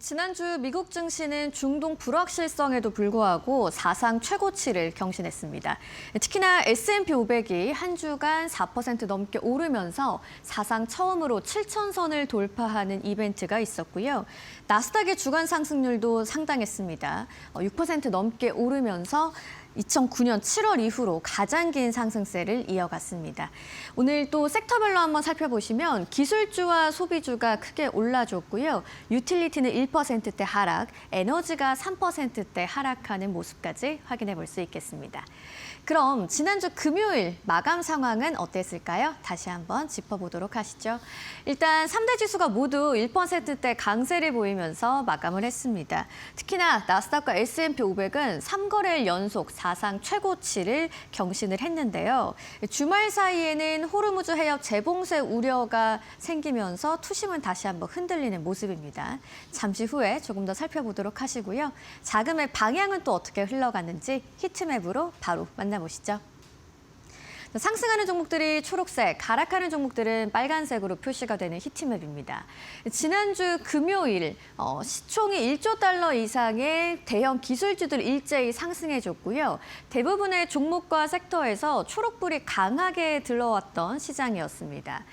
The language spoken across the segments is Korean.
지난주 미국 증시는 중동 불확실성에도 불구하고 사상 최고치를 경신했습니다. 특히나 S&P 500이 한 주간 4% 넘게 오르면서 사상 처음으로 7,000선을 돌파하는 이벤트가 있었고요. 나스닥의 주간 상승률도 상당했습니다. 6% 넘게 오르면서 2009년 7월 이후로 가장 긴 상승세를 이어갔습니다. 오늘 또 섹터별로 한번 살펴보시면 기술주와 소비주가 크게 올라줬고요. 유틸리티는 1%대 하락, 에너지가 3%대 하락하는 모습까지 확인해 볼 수 있겠습니다. 그럼 지난주 금요일 마감 상황은 어땠을까요? 다시 한번 짚어보도록 하시죠. 일단 3대 지수가 모두 1%대 강세를 보이면서 마감을 했습니다. 특히나 나스닥과 S&P 500은 3거래일 연속 사상 최고치를 경신을 했는데요. 주말 사이에는 호르무즈 해협 재봉쇄 우려가 생기면서 투심은 다시 한번 흔들리는 모습입니다. 잠시 후에 조금 더 살펴보도록 하시고요. 자금의 방향은 또 어떻게 흘러갔는지 히트맵으로 바로 만나보시죠. 상승하는 종목들이 초록색, 하락하는 종목들은 빨간색으로 표시가 되는 히트맵입니다. 지난주 금요일 시총이 1조 달러 이상의 대형 기술주들 일제히 상승해줬고요. 대부분의 종목과 섹터에서 초록불이 강하게 들러왔던 시장이었습니다.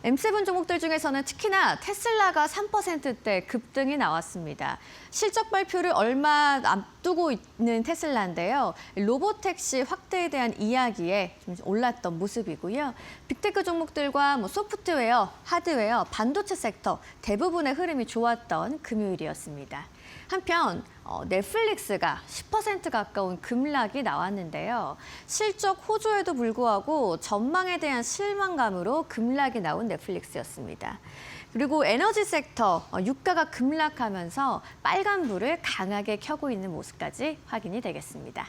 M7 종목들 중에서는 특히나 테슬라가 3%대 급등이 나왔습니다. 실적 발표를 얼마 앞두고 있는 테슬라인데요. 로보택시 확대에 대한 이야기에 좀 올랐던 모습이고요. 빅테크 종목들과 소프트웨어, 하드웨어, 반도체 섹터 대부분의 흐름이 좋았던 금요일이었습니다. 한편 넷플릭스가 10% 가까운 급락이 나왔는데요. 실적 호조에도 불구하고 전망에 대한 실망감으로 급락이 나온 넷플릭스였습니다. 그리고 에너지 섹터 유가가 급락하면서 빨간불을 강하게 켜고 있는 모습까지 확인이 되겠습니다.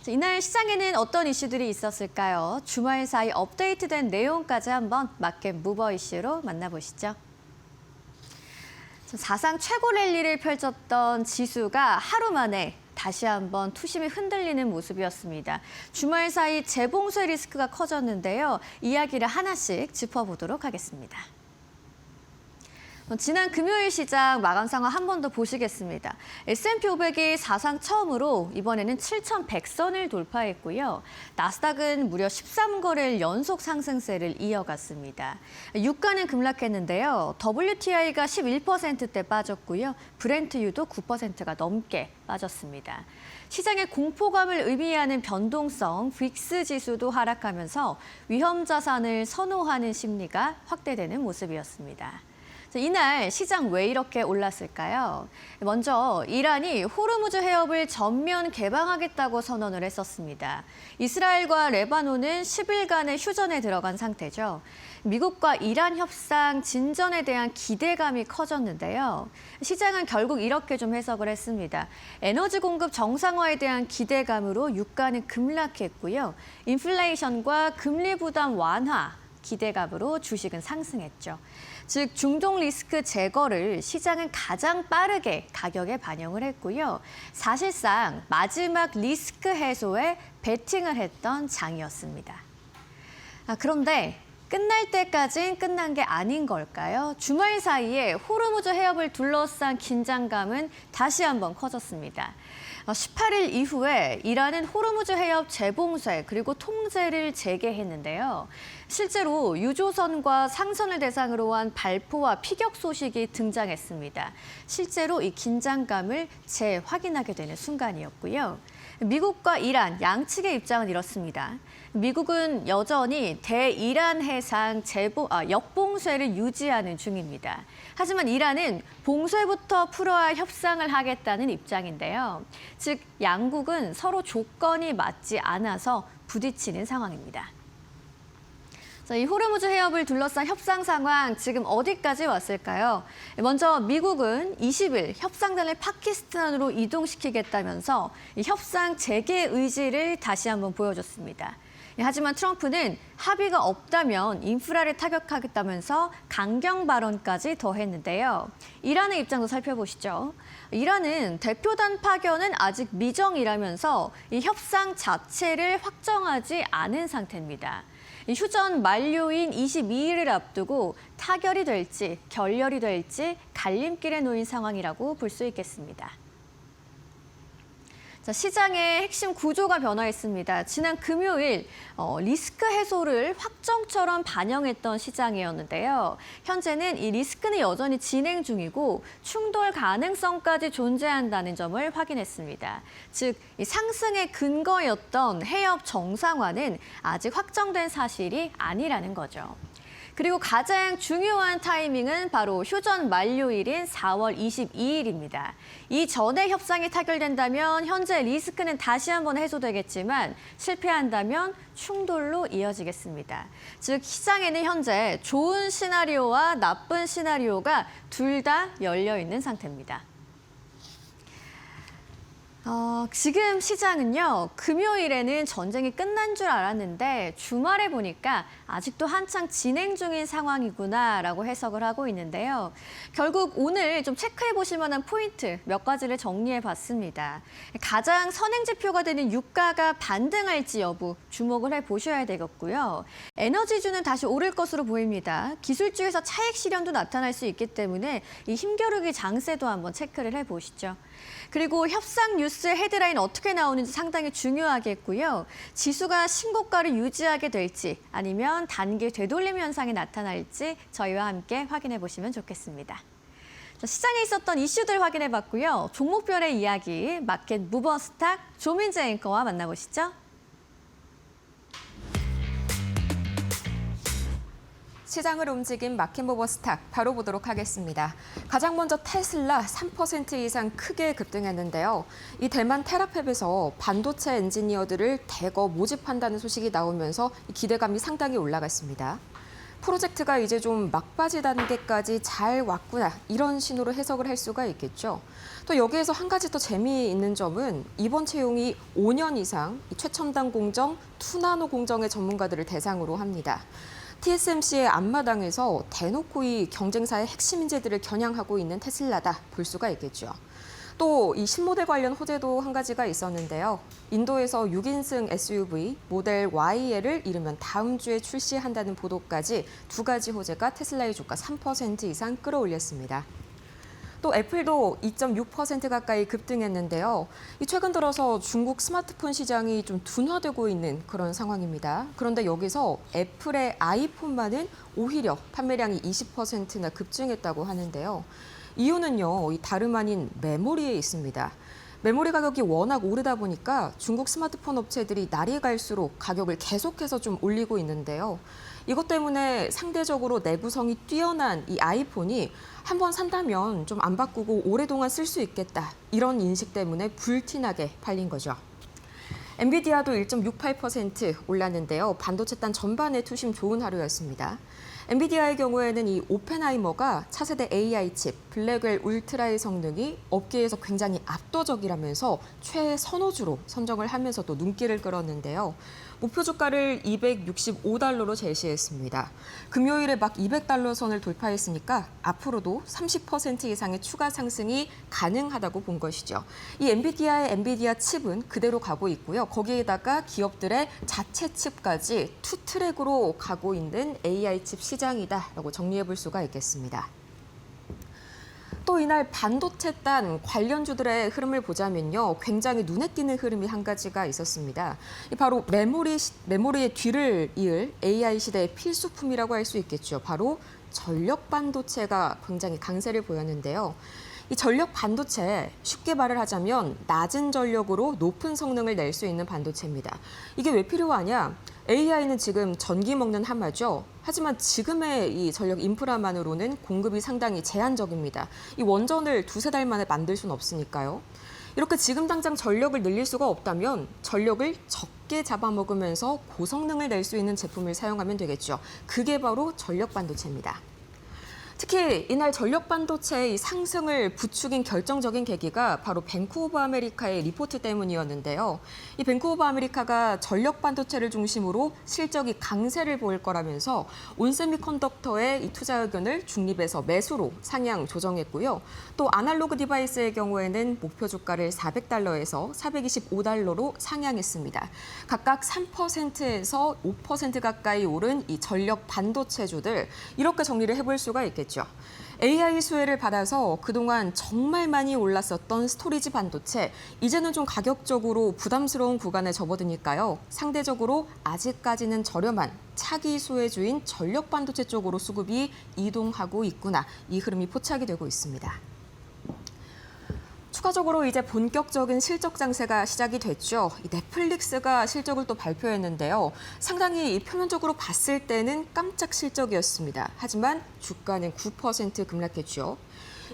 이날 시장에는 어떤 이슈들이 있었을까요? 주말 사이 업데이트된 내용까지 한번 마켓 무버 이슈로 만나보시죠. 사상 최고 랠리를 펼쳤던 지수가 하루 만에 다시 한번 투심이 흔들리는 모습이었습니다. 주말 사이 재봉쇄 리스크가 커졌는데요. 이야기를 하나씩 짚어보도록 하겠습니다. 지난 금요일 시장 마감 상황 한 번 더 보시겠습니다. S&P 500이 사상 처음으로 이번에는 7,100선을 돌파했고요. 나스닥은 무려 13거래일 연속 상승세를 이어갔습니다. 유가는 급락했는데요. WTI가 11%대 빠졌고요. 브렌트유도 9%가 넘게 빠졌습니다. 시장의 공포감을 의미하는 변동성 빅스 지수도 하락하면서 위험 자산을 선호하는 심리가 확대되는 모습이었습니다. 이날 시장 왜 이렇게 올랐을까요? 먼저 이란이 호르무즈 해협을 전면 개방하겠다고 선언을 했었습니다. 이스라엘과 레바논은 10일간의 휴전에 들어간 상태죠. 미국과 이란 협상 진전에 대한 기대감이 커졌는데요. 시장은 결국 이렇게 좀 해석을 했습니다. 에너지 공급 정상화에 대한 기대감으로 유가는 급락했고요. 인플레이션과 금리 부담 완화 기대감으로 주식은 상승했죠. 즉 중동 리스크 제거를 시장은 가장 빠르게 가격에 반영을 했고요. 사실상 마지막 리스크 해소에 베팅을 했던 장이었습니다. 그런데 끝날 때까진 끝난 게 아닌 걸까요? 주말 사이에 호르무즈 해협을 둘러싼 긴장감은 다시 한번 커졌습니다. 18일 이후에 이란은 호르무즈 해협 재봉쇄 그리고 통제를 재개했는데요. 실제로 유조선과 상선을 대상으로 한 발포와 피격 소식이 등장했습니다. 실제로 이 긴장감을 재확인하게 되는 순간이었고요. 미국과 이란 양측의 입장은 이렇습니다. 미국은 여전히 대이란 해상 역봉쇄를 유지하는 중입니다. 하지만 이란은 봉쇄부터 풀어야 할 협상을 하겠다는 입장인데요. 즉 양국은 서로 조건이 맞지 않아서 부딪히는 상황입니다. 이 호르무즈 해협을 둘러싼 협상 상황 지금 어디까지 왔을까요? 먼저 미국은 20일 협상단을 파키스탄으로 이동시키겠다면서 이 협상 재개 의지를 다시 한번 보여줬습니다. 하지만 트럼프는 합의가 없다면 인프라를 타격하겠다면서 강경 발언까지 더했는데요. 이란의 입장도 살펴보시죠. 이란은 대표단 파견은 아직 미정이라면서 이 협상 자체를 확정하지 않은 상태입니다. 이 휴전 만료인 22일을 앞두고 타결이 될지 결렬이 될지 갈림길에 놓인 상황이라고 볼 수 있겠습니다. 자, 시장의 핵심 구조가 변화했습니다. 지난 금요일 리스크 해소를 확정처럼 반영했던 시장이었는데요. 현재는 이 리스크는 여전히 진행 중이고 충돌 가능성까지 존재한다는 점을 확인했습니다. 즉, 이 상승의 근거였던 해협 정상화는 아직 확정된 사실이 아니라는 거죠. 그리고 가장 중요한 타이밍은 바로 휴전 만료일인 4월 22일입니다. 이 전에 협상이 타결된다면 현재 리스크는 다시 한번 해소되겠지만 실패한다면 충돌로 이어지겠습니다. 즉 시장에는 현재 좋은 시나리오와 나쁜 시나리오가 둘 다 열려 있는 상태입니다. 지금 시장은요, 금요일에는 전쟁이 끝난 줄 알았는데 주말에 보니까 아직도 한창 진행 중인 상황이구나라고 해석을 하고 있는데요. 결국 오늘 좀 체크해 보실 만한 포인트 몇 가지를 정리해 봤습니다. 가장 선행 지표가 되는 유가가 반등할지 여부 주목을 해 보셔야 되겠고요. 에너지주는 다시 오를 것으로 보입니다. 기술주에서 차익 실현도 나타날 수 있기 때문에 이 힘겨루기 장세도 한번 체크를 해 보시죠. 그리고 협상 뉴스 헤드라인 어떻게 나오는지 상당히 중요하겠고요. 지수가 신고가를 유지하게 될지 아니면 단기 되돌림 현상이 나타날지 저희와 함께 확인해 보시면 좋겠습니다. 자, 시장에 있었던 이슈들 확인해 봤고요. 종목별의 이야기 마켓 무버 스탁 조민재 앵커와 만나보시죠. 시장을 움직인 마켓모버 스탁 바로 보도록 하겠습니다. 가장 먼저 테슬라 3% 이상 크게 급등했는데요. 이 대만 테라팹에서 반도체 엔지니어들을 대거 모집한다는 소식이 나오면서 기대감이 상당히 올라갔습니다. 프로젝트가 이제 좀 막바지 단계까지 잘 왔구나 이런 신호로 해석을 할 수가 있겠죠. 또 여기에서 한 가지 더 재미있는 점은 이번 채용이 5년 이상 최첨단 공정, 투나노 공정의 전문가들을 대상으로 합니다. TSMC의 앞마당에서 대놓고 이 경쟁사의 핵심 인재들을 겨냥하고 있는 테슬라다 볼 수가 있겠죠. 또 이 신모델 관련 호재도 한 가지가 있었는데요. 인도에서 6인승 SUV 모델 YL을 이르면 다음 주에 출시한다는 보도까지 두 가지 호재가 테슬라의 주가 3% 이상 끌어올렸습니다. 또 애플도 2.6% 가까이 급등했는데요. 최근 들어서 중국 스마트폰 시장이 좀 둔화되고 있는 그런 상황입니다. 그런데 여기서 애플의 아이폰만은 오히려 판매량이 20%나 급증했다고 하는데요. 이유는요, 다름 아닌 메모리에 있습니다. 메모리 가격이 워낙 오르다 보니까 중국 스마트폰 업체들이 날이 갈수록 가격을 계속해서 좀 올리고 있는데요. 이것 때문에 상대적으로 내구성이 뛰어난 이 아이폰이 한번 산다면 좀 안 바꾸고 오랫동안 쓸 수 있겠다. 이런 인식 때문에 불티나게 팔린 거죠. 엔비디아도 1.68% 올랐는데요. 반도체단 전반에 투심 좋은 하루였습니다. 엔비디아의 경우에는 이 오펜하이머가 차세대 AI 칩 블랙웰 울트라의 성능이 업계에서 굉장히 압도적이라면서 최선호주로 선정을 하면서 또 눈길을 끌었는데요. 목표 주가를 $265로 제시했습니다. 금요일에 막 $200 선을 돌파했으니까 앞으로도 30% 이상의 추가 상승이 가능하다고 본 것이죠. 이 엔비디아의 엔비디아 칩은 그대로 가고 있고요. 거기에다가 기업들의 자체 칩까지 투 트랙으로 가고 있는 AI 칩 시장이다라고 정리해 볼 수가 있겠습니다. 또 이날 반도체단 관련주들의 흐름을 보자면요. 굉장히 눈에 띄는 흐름이 한 가지가 있었습니다. 바로 메모리의 뒤를 이을 AI 시대의 필수품이라고 할 수 있겠죠. 바로 전력 반도체가 굉장히 강세를 보였는데요. 이 전력 반도체, 쉽게 말을 하자면 낮은 전력으로 높은 성능을 낼 수 있는 반도체입니다. 이게 왜 필요하냐? AI는 지금 전기 먹는 하마죠. 하지만 지금의 이 전력 인프라만으로는 공급이 상당히 제한적입니다. 이 원전을 두세 달 만에 만들 수는 없으니까요. 이렇게 지금 당장 전력을 늘릴 수가 없다면 전력을 적게 잡아먹으면서 고성능을 낼 수 있는 제품을 사용하면 되겠죠. 그게 바로 전력 반도체입니다. 특히 이날 전력 반도체의 이 상승을 부추긴 결정적인 계기가 바로 뱅크 오브 아메리카의 리포트 때문이었는데요. 이 뱅크 오브 아메리카가 전력 반도체를 중심으로 실적이 강세를 보일 거라면서 온세미컨덕터의 이 투자 의견을 중립에서 매수로 상향 조정했고요. 또 아날로그 디바이스의 경우에는 목표 주가를 $400에서 $425로 상향했습니다. 각각 3%에서 5% 가까이 오른 이 전력 반도체주들 이렇게 정리를 해볼 수가 있겠죠. AI 수혜를 받아서 그동안 정말 많이 올랐었던 스토리지 반도체, 이제는 좀 가격적으로 부담스러운 구간에 접어드니까요. 상대적으로 아직까지는 저렴한 차기 수혜주인 전력 반도체 쪽으로 수급이 이동하고 있구나. 이 흐름이 포착이 되고 있습니다. 추가적으로 이제 본격적인 실적 장세가 시작이 됐죠. 이 넷플릭스가 실적을 또 발표했는데요. 상당히 표면적으로 봤을 때는 깜짝 실적이었습니다. 하지만 주가는 9% 급락했죠.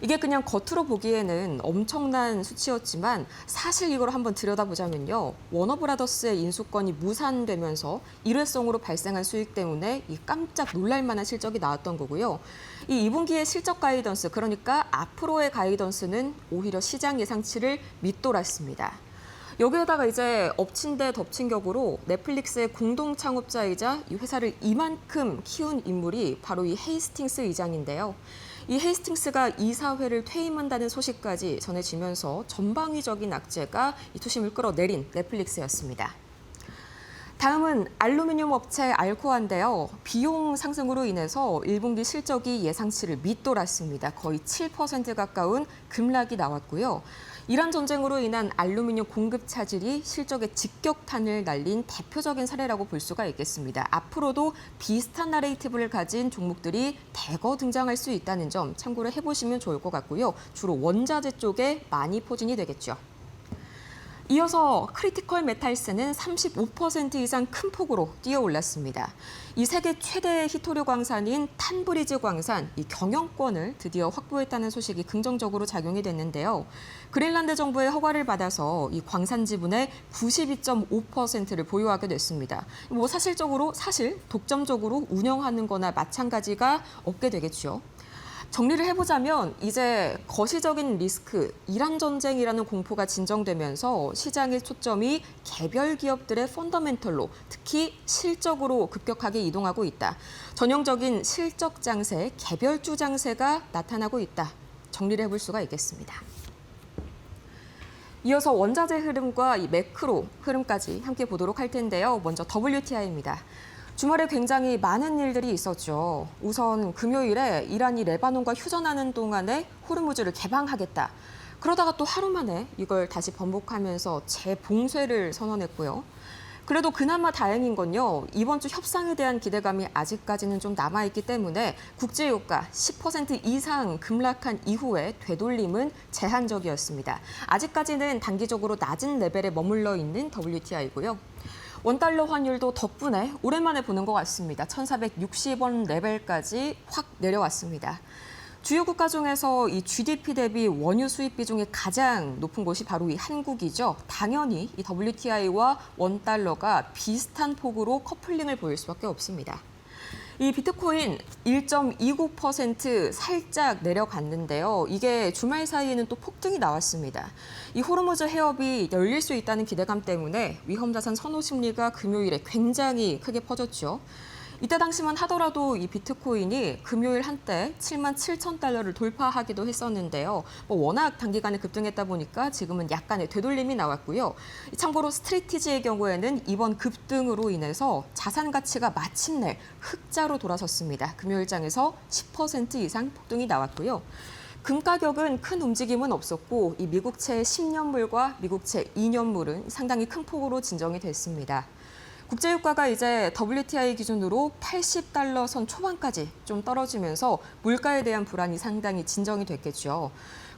이게 그냥 겉으로 보기에는 엄청난 수치였지만 사실 이걸 한번 들여다보자면요. 워너브라더스의 인수권이 무산되면서 일회성으로 발생한 수익 때문에 이 깜짝 놀랄만한 실적이 나왔던 거고요. 이 2분기의 실적 가이던스, 그러니까 앞으로의 가이던스는 오히려 시장 예상치를 밑돌았습니다. 여기에다가 이제 엎친 데 덮친 격으로 넷플릭스의 공동 창업자이자 이 회사를 이만큼 키운 인물이 바로 이 헤이스팅스 의장인데요. 이 헤이스팅스가 이사회를 퇴임한다는 소식까지 전해지면서 전방위적인 악재가 이 투심을 끌어내린 넷플릭스였습니다. 다음은 알루미늄 업체 알코아인데요. 비용 상승으로 인해서 1분기 실적이 예상치를 밑돌았습니다. 거의 7% 가까운 급락이 나왔고요. 이란 전쟁으로 인한 알루미늄 공급 차질이 실적에 직격탄을 날린 대표적인 사례라고 볼 수가 있겠습니다. 앞으로도 비슷한 나레이티브를 가진 종목들이 대거 등장할 수 있다는 점 참고를 해보시면 좋을 것 같고요. 주로 원자재 쪽에 많이 포진이 되겠죠. 이어서 크리티컬 메탈스는 35% 이상 큰 폭으로 뛰어올랐습니다. 이 세계 최대의 히토류 광산인 탄브리즈 광산, 이 경영권을 드디어 확보했다는 소식이 긍정적으로 작용이 됐는데요. 그린란드 정부의 허가를 받아서 이 광산 지분의 92.5%를 보유하게 됐습니다. 사실 독점적으로 운영하는 거나 마찬가지가 없게 되겠죠. 정리를 해보자면 이제 거시적인 리스크, 이란 전쟁이라는 공포가 진정되면서 시장의 초점이 개별 기업들의 펀더멘털로 특히 실적으로 급격하게 이동하고 있다. 전형적인 실적 장세, 개별주 장세가 나타나고 있다. 정리를 해볼 수가 있겠습니다. 이어서 원자재 흐름과 이 매크로 흐름까지 함께 보도록 할 텐데요. 먼저 WTI입니다. 주말에 굉장히 많은 일들이 있었죠. 우선 금요일에 이란이 레바논과 휴전하는 동안에 호르무즈를 개방하겠다. 그러다가 또 하루 만에 이걸 다시 번복하면서 재봉쇄를 선언했고요. 그래도 그나마 다행인 건요. 이번 주 협상에 대한 기대감이 아직까지는 좀 남아있기 때문에 국제유가 10% 이상 급락한 이후에 되돌림은 제한적이었습니다. 아직까지는 단기적으로 낮은 레벨에 머물러 있는 WTI고요. 원달러 환율도 덕분에 오랜만에 보는 것 같습니다. 1,460원 레벨까지 확 내려왔습니다. 주요 국가 중에서 이 GDP 대비 원유 수입 비중이 가장 높은 곳이 바로 이 한국이죠. 당연히 이 WTI와 원달러가 비슷한 폭으로 커플링을 보일 수밖에 없습니다. 이 비트코인 1.29% 살짝 내려갔는데요. 이게 주말 사이에는 또 폭등이 나왔습니다. 이 호르무즈 해협이 열릴 수 있다는 기대감 때문에 위험자산 선호 심리가 금요일에 굉장히 크게 퍼졌죠. 이때 당시만 하더라도 이 비트코인이 금요일 한때 77,000달러를 돌파하기도 했었는데요. 워낙 단기간에 급등했다 보니까 지금은 약간의 되돌림이 나왔고요. 참고로 스트레티지의 경우에는 이번 급등으로 인해서 자산 가치가 마침내 흑자로 돌아섰습니다. 금요일장에서 10% 이상 폭등이 나왔고요. 금 가격은 큰 움직임은 없었고 이 미국채 10년물과 미국채 2년물은 상당히 큰 폭으로 진정이 됐습니다. 국제유가가 이제 WTI 기준으로 80달러 선 초반까지 좀 떨어지면서 물가에 대한 불안이 상당히 진정이 됐겠죠.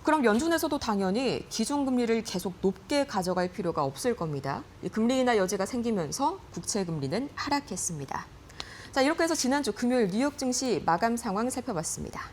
그럼 연준에서도 당연히 기준금리를 계속 높게 가져갈 필요가 없을 겁니다. 금리 인하 여지가 생기면서 국채 금리는 하락했습니다. 자, 이렇게 해서 지난주 금요일 뉴욕 증시 마감 상황 살펴봤습니다.